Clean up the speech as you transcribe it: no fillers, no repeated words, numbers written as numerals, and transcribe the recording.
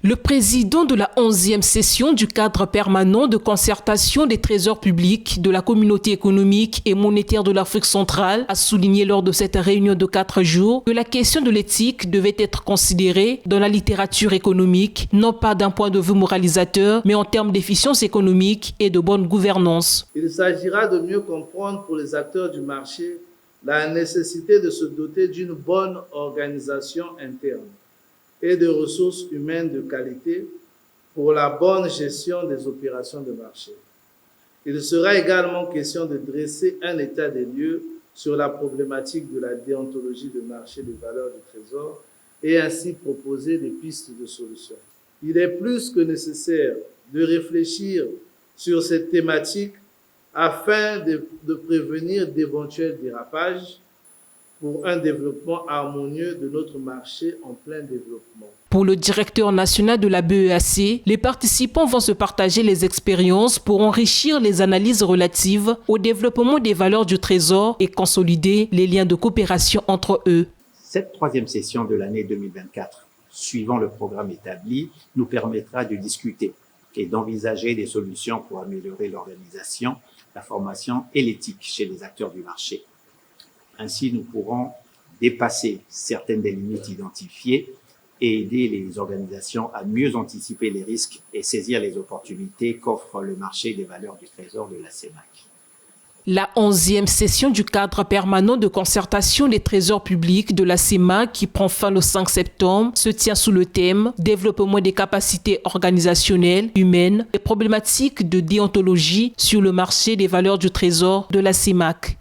Le président de la 11e session du cadre permanent de concertation des trésors publics de la communauté économique et monétaire de l'Afrique centrale a souligné lors de cette réunion de 4 jours que la question de l'éthique devait être considérée dans la littérature économique, non pas d'un point de vue moralisateur, mais en termes d'efficience économique et de bonne gouvernance. Il s'agira de mieux comprendre pour les acteurs du marché la nécessité de se doter d'une bonne organisation interne et de ressources humaines de qualité pour la bonne gestion des opérations de marché. Il sera également question de dresser un état des lieux sur la problématique de la déontologie de marché des valeurs du Trésor et ainsi proposer des pistes de solutions. Il est plus que nécessaire de réfléchir sur cette thématique afin de prévenir d'éventuels dérapages pour un développement harmonieux de notre marché en plein développement. Pour le directeur national de la BEAC, les participants vont se partager les expériences pour enrichir les analyses relatives au développement des valeurs du Trésor et consolider les liens de coopération entre eux. Cette troisième session de l'année 2024, suivant le programme établi, nous permettra de discuter et d'envisager des solutions pour améliorer l'organisation, la formation et l'éthique chez les acteurs du marché. Ainsi, nous pourrons dépasser certaines des limites identifiées et aider les organisations à mieux anticiper les risques et saisir les opportunités qu'offre le marché des valeurs du Trésor de la CEMAC. La 11e session du cadre permanent de concertation des trésors publics de la CEMAC, qui prend fin le 5 septembre, se tient sous le thème « Développement des capacités organisationnelles, humaines et problématiques de déontologie sur le marché des valeurs du Trésor de la CEMAC ».